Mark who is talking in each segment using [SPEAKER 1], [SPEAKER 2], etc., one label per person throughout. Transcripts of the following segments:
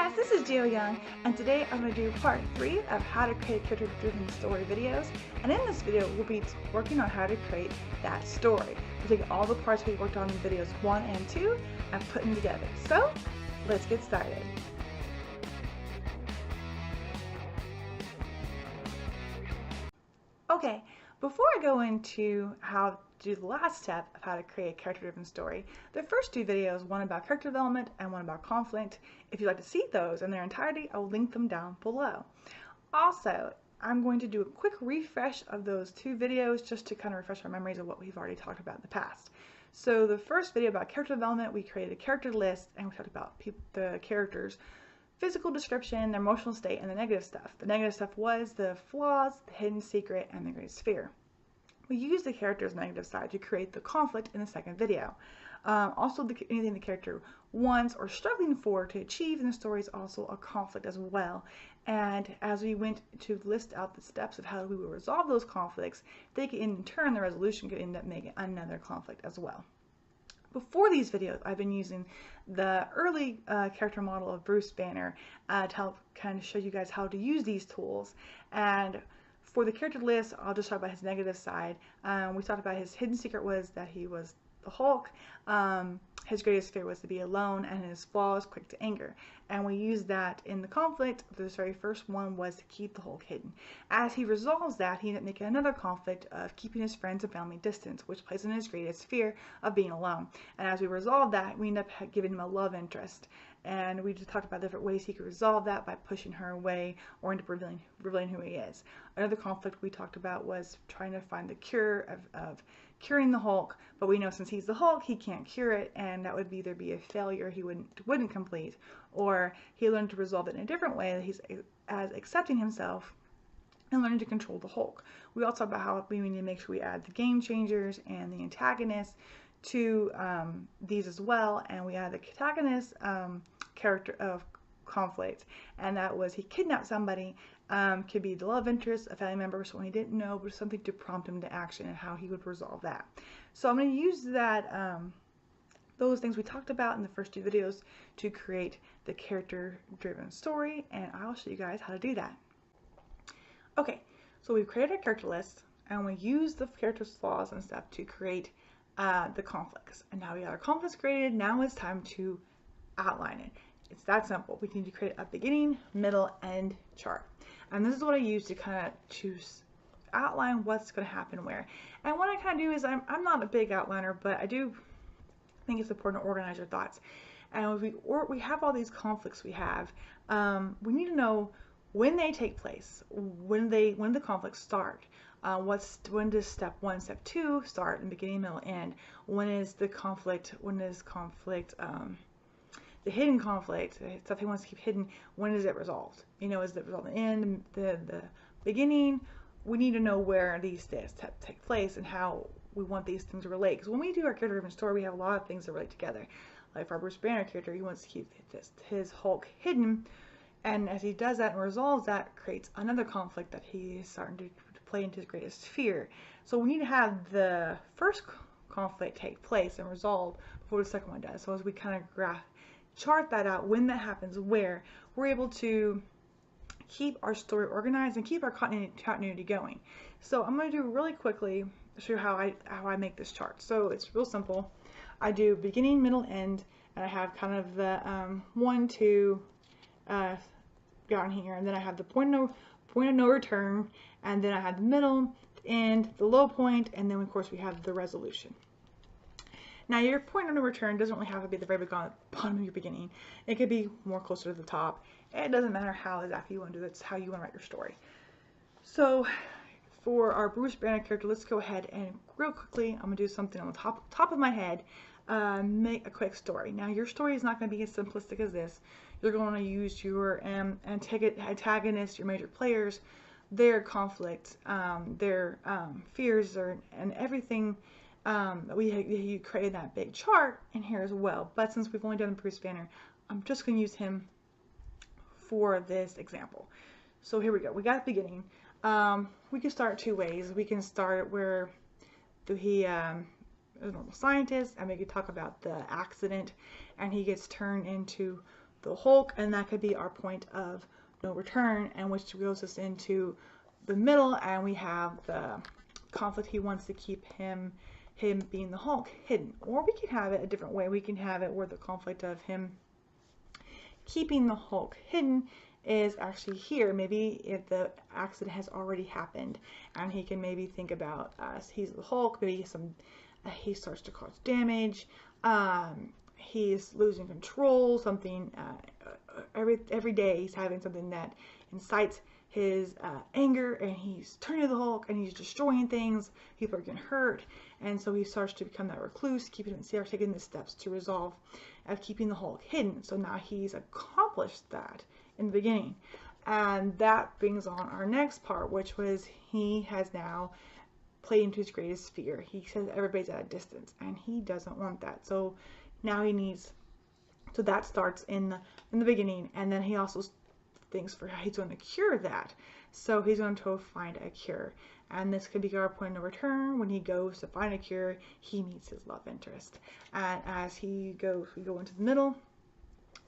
[SPEAKER 1] guys, this is Geo Young, and today I'm going to do part 3 of how to create character-driven story videos. And in this video, we'll be working on how to create that story. We'll take all the parts we worked on in videos 1 and 2 and put them together. So, let's get started. Okay, before I go into how to do the last step of how to create a character-driven story, the first two videos, one about character development and one about conflict, if you'd like to see those in their entirety, I'll link them down below. Also, I'm going to do a quick refresh of those two videos just to kind of refresh our memories of what we've already talked about in the past. So the first video about character development, we created a character list and we talked about the characters' physical description, their emotional state, and the negative stuff. The negative stuff was the flaws, the hidden secret, and the greatest fear. We used the character's negative side to create the conflict in the second video. Also, anything the character wants or struggling for to achieve in the story is also a conflict as well. And as we went to list out the steps of how we would resolve those conflicts, they could, in turn, the resolution could end up making another conflict as well. Before these videos, I've been using the early character model of Bruce Banner to help kind of show you guys how to use these tools. And for the character list, I'll just talk about his negative side. We talked about his hidden secret was that he was the Hulk. His greatest fear was to be alone, and his flaw was quick to anger. And we used that in the conflict. The very first one was to keep the Hulk hidden. As he resolves that, he ended up making another conflict of keeping his friends and family distant, which plays in his greatest fear of being alone. And as we resolved that, we ended up giving him a love interest. And we just talked about different ways he could resolve that by pushing her away or end up revealing who he is. Another conflict we talked about was trying to find the cure of curing the Hulk, but we know since he's the Hulk, he can't cure it, and that would either be a failure he wouldn't complete, or he learned to resolve it in a different way, that he's as accepting himself and learning to control the Hulk. We also talked about how we need to make sure we add the game changers and the antagonists to these as well, and we add the antagonist character of conflict, and that was he kidnapped somebody. Could be the love interest, a family member, someone he didn't know, but something to prompt him to action and how he would resolve that. So I'm going to use that those things we talked about in the first two videos to create the character-driven story, and I'll show you guys how to do that. Okay, so we've created our character list, and we use the character's flaws and stuff to create the conflicts. And now we got our conflicts created. Now it's time to outline it. It's that simple. We need to create a beginning, middle, end chart. And this is what I use to kind of choose, outline what's going to happen where. And what I kind of do is, I'm not a big outliner, but I do think it's important to organize your thoughts. And we have all these conflicts we have. We need to know when they take place, when the conflicts start. When does step 1, step 2 start, in beginning, middle, end? When is the conflict? The hidden conflict, stuff he wants to keep hidden, when is it resolved? You know, is it resolved in the end, the beginning? We need to know where these steps take place and how we want these things to relate. Because when we do our character-driven story, we have a lot of things that relate together. Like for our Bruce Banner character, he wants to keep his Hulk hidden, and as he does that and resolves that, creates another conflict that he is starting to play into his greatest fear. So we need to have the first conflict take place and resolve before the second one does. So as we kind of chart that out, when that happens, where, we're able to keep our story organized and keep our continuity going. So I'm going to do really quickly show you how I make this chart. So it's real simple. I do beginning, middle, end, and I have kind of the 1, 2 down here, and then I have the point of no return, and then I have the middle, the end, the low point, and then of course we have the resolution. Now your point of no return doesn't really have to be the very bottom of your beginning. It could be more closer to the top. It doesn't matter how exactly you want to do it. It's how you want to write your story. So for our Bruce Banner character, let's go ahead and real quickly, I'm going to do something on the top of my head, make a quick story. Now your story is not going to be as simplistic as this. You're going to use your antagonist, your major players, their conflict, their fears, and everything. You created that big chart in here as well, but since we've only done Bruce Banner, I'm just going to use him for this example. So here we go. We got the beginning. We can start two ways. We can start where he a normal scientist, and we could talk about the accident, and he gets turned into the Hulk, and that could be our point of no return, and which goes us into the middle, and we have the conflict. He wants to keep him being the Hulk hidden, or we can have it a different way. We can have it where the conflict of him keeping the Hulk hidden is actually here. Maybe if the accident has already happened, and he can maybe think about he's the Hulk. Maybe he starts to cause damage. He's losing control. Something every day he's having something that incites his anger, and he's turning to the Hulk, and he's destroying things. People are getting hurt, and so he starts to become that recluse, taking the steps to resolve of keeping the Hulk hidden. So now he's accomplished that in the beginning, and that brings on our next part, which was he has now played into his greatest fear. He says everybody's at a distance, and he doesn't want that. So now he needs. So that starts in the beginning, and then he also thinks for how he's going to cure that. So he's going to find a cure, and this could be our point of return. When he goes to find a cure, he meets his love interest, and as we go into the middle,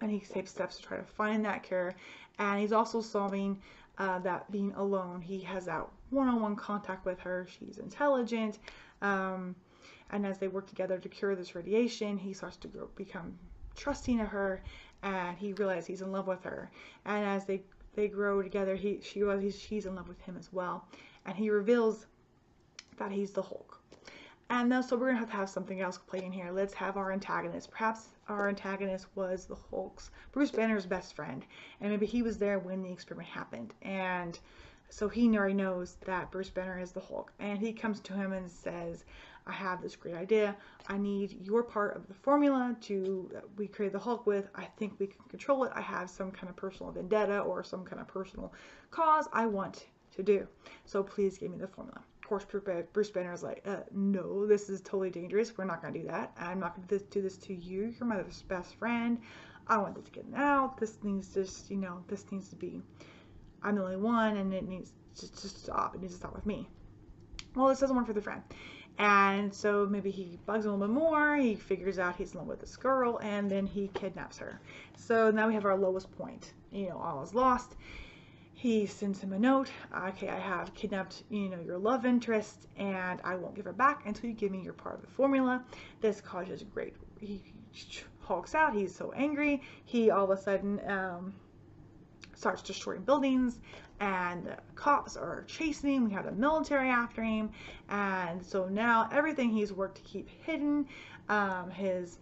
[SPEAKER 1] and he takes steps to try to find that cure, and he's also solving that being alone. He has that one-on-one contact with her. She's intelligent, and as they work together to cure this radiation, he starts to become trusting of her, and he realizes he's in love with her. And as they grow together, she's in love with him as well, and he reveals that he's the Hulk. And then, so we're gonna have to have something else play in here. Let's have our antagonist. Perhaps our antagonist was the Hulk's, Bruce Banner's best friend, and maybe he was there when the experiment happened, and so he already knows that Bruce Banner is the Hulk, and he comes to him and says, I have this great idea. I need your part of the formula we create the Hulk with. I think we can control it. I have some kind of personal vendetta or some kind of personal cause I want to do. So please give me the formula. Of course, Bruce Banner is like, no, this is totally dangerous. We're not going to do that. I'm not going to do this to you. You're my best friend. I want this to get out. This needs to, this needs to be, I'm the only one, and it needs to stop. It needs to stop with me. Well, this doesn't work for the friend. And so maybe he bugs him a little bit more. He figures out he's in love with this girl, and then he kidnaps her. So now we have our lowest point. All is lost. He sends him a note. Okay, I have kidnapped, your love interest, and I won't give her back until you give me your part of the formula. This causes he hulks out. He's so angry. He all of a sudden starts destroying buildings, and the cops are chasing him. We have the military after him, and so now everything he's worked to keep hidden, his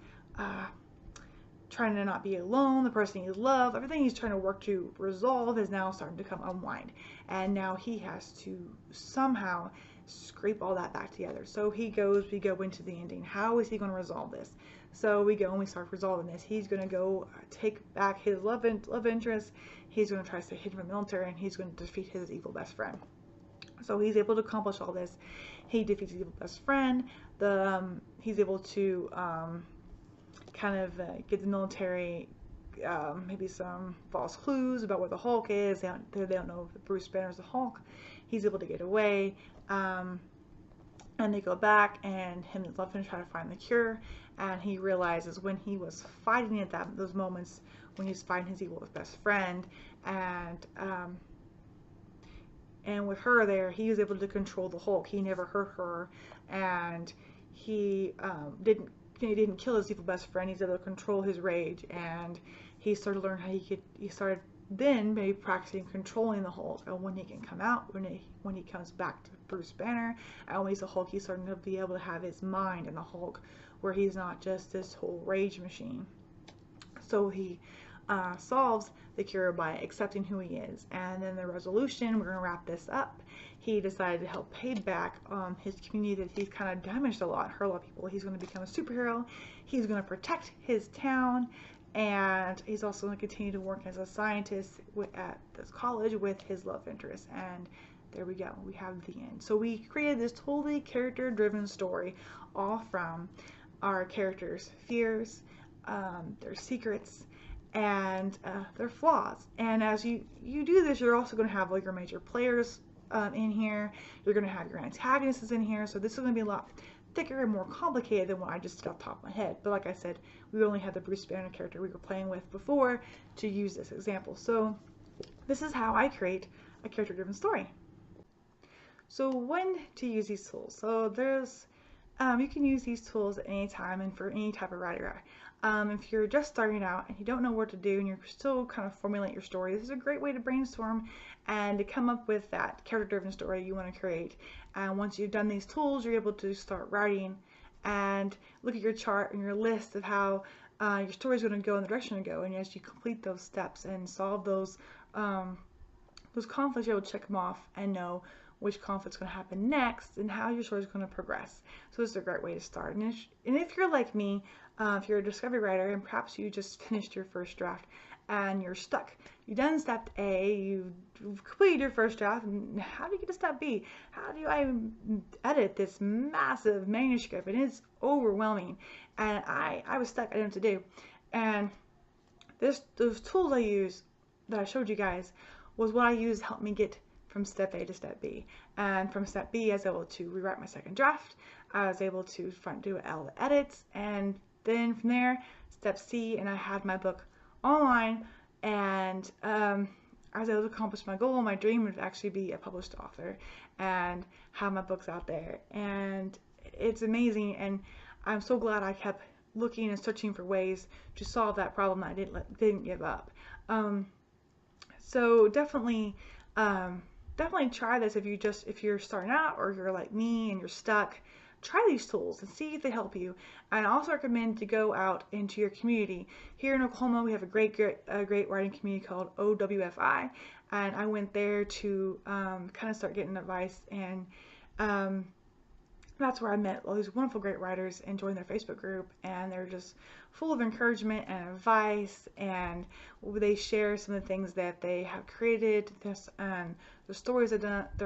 [SPEAKER 1] trying to not be alone, the person he loves, everything he's trying to work to resolve is now starting to come unwind, and now he has to somehow scrape all that back together. So we go into the ending. How is he going to resolve this? So we go and we start resolving this. He's going to go take back his love interest. He's going to try to stay hidden from the military, and he's going to defeat his evil best friend. So he's able to accomplish all this. He defeats his evil best friend. He's able to get the military maybe some false clues about where the Hulk is. They don't know if Bruce Banner is the Hulk. He's able to get away. And they go back, and him and his love interest try to find the cure. And he realizes when he was fighting at those moments, when he's fighting his evil best friend, and with her there, he was able to control the Hulk. He never hurt her, and he didn't kill his evil best friend. He's able to control his rage, and he started to learn how he started then maybe practicing controlling the Hulk, and when he can come out, when he comes back to Bruce Banner, and when he's the Hulk, he's starting to be able to have his mind in the Hulk, where he's not just this whole rage machine. So he solves the cure by accepting who he is. And then the resolution, we're going to wrap this up. He decided to help pay back his community that he's kind of damaged a lot, hurt a lot of people. He's going to become a superhero. He's going to protect his town, and he's also going to continue to work as a scientist at this college with his love interest. And there we go. We have the end. So we created this totally character-driven story, all from our characters' fears, their secrets, and their flaws. And as you do this, you're also going to have like your major players in here. You're going to have your antagonists in here. So this is going to be a lot thicker and more complicated than what I just did off the top of my head. But like I said, we only had the Bruce Banner character we were playing with before to use this example. So this is how I create a character-driven story. So when to use these tools? So there's, you can use these tools at any time and for any type of writer. If you're just starting out and you don't know what to do and you're still kind of formulating your story, this is a great way to brainstorm and to come up with that character-driven story you want to create. And once you've done these tools, you're able to start writing and look at your chart and your list of how your story is going to go in the direction to go. And as you complete those steps and solve those conflicts, you're able to check them off and know which conflict's going to happen next and how your story is going to progress. So this is a great way to start. And if you're like me, if you're a discovery writer and perhaps you just finished your first draft and you're stuck, you've done step A, you've completed your first draft, and how do you get to step B? How do I edit this massive manuscript? And it's overwhelming. And I was stuck. I didn't know what to do. And those tools I use that I showed you guys was what I used to help me get from step A to step B. And from step B, I was able to rewrite my second draft. I was able to do all the edits, and then from there, step C, and I had my book online, and I was able to accomplish my goal. My dream would actually be a published author and have my books out there. And it's amazing, and I'm so glad I kept looking and searching for ways to solve that problem. I didn't give up. So definitely try this if you're starting out or you're like me and you're stuck. Try these tools and see if they help you. And I also recommend to go out into your community. Here in Oklahoma, we have a great writing community called OWFI, and I went there to kind of start getting advice, and that's where I met all these wonderful great writers and joined their Facebook group, and they're just full of encouragement and advice, and they share some of the things that they have created, the stories they're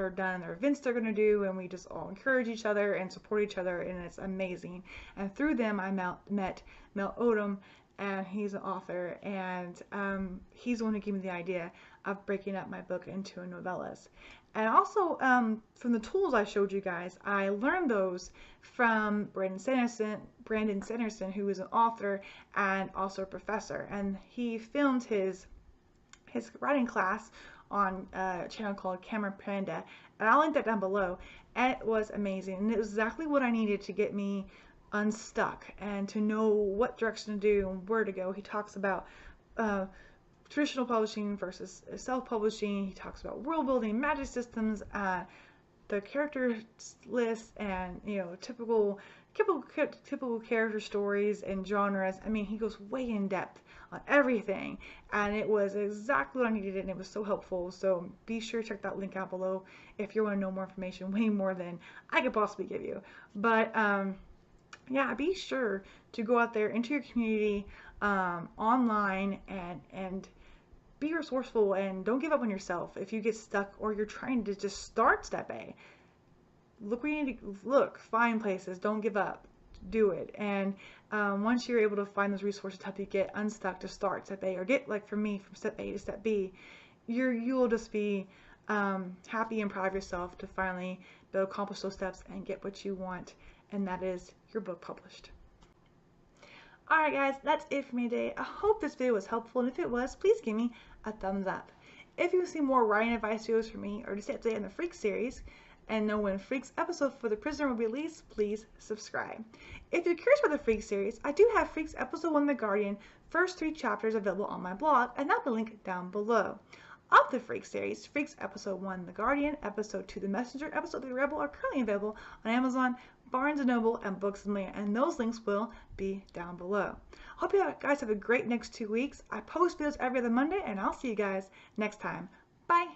[SPEAKER 1] done, their events they're going to do, and we just all encourage each other and support each other, and it's amazing. And through them I met Mel Odom, and he's an author, and he's the one who gave me the idea of breaking up my book into novellas. And also, from the tools I showed you guys, I learned those from Brandon Sanderson, who is an author and also a professor. And he filmed his writing class on a channel called Panda. And I'll link that down below. And it was amazing. And it was exactly what I needed to get me unstuck and to know what direction to do and where to go. He talks about traditional publishing versus self-publishing. He talks about world building, magic systems, the character lists, and typical character stories and genres. I mean, he goes way in depth on everything, and it was exactly what I needed, and it was so helpful. So be sure to check that link out below if you want to know more information, way more than I could possibly give you. But yeah, be sure to go out there into your community online and be resourceful, and don't give up on yourself if you get stuck or you're trying to just start step A. Look where you need to look, find places, don't give up, do it. And once you're able to find those resources to help you get unstuck to start step A, or get, like for me, from step A to step B, you'll just be happy and proud of yourself to finally be able to accomplish those steps and get what you want, and that is your book published. Alright guys, that's it for me today. I hope this video was helpful, and if it was, please give me a thumbs up. If you want to see more writing advice videos from me, or to stay up to date on the Freak series, and know when Freak's episode for The Prisoner will be released, please subscribe. If you're curious about the Freak series, I do have Freak's episode 1 The Guardian, first 3 chapters available on my blog, and that'll be linked down below. Of the Freak series, Freak's episode 1 The Guardian, episode 2 The Messenger, episode 3 The Rebel are currently available on Amazon, Barnes & Noble, and Books A Million, and those links will be down below. Hope you guys have a great next 2 weeks. I post videos every other Monday, and I'll see you guys next time. Bye!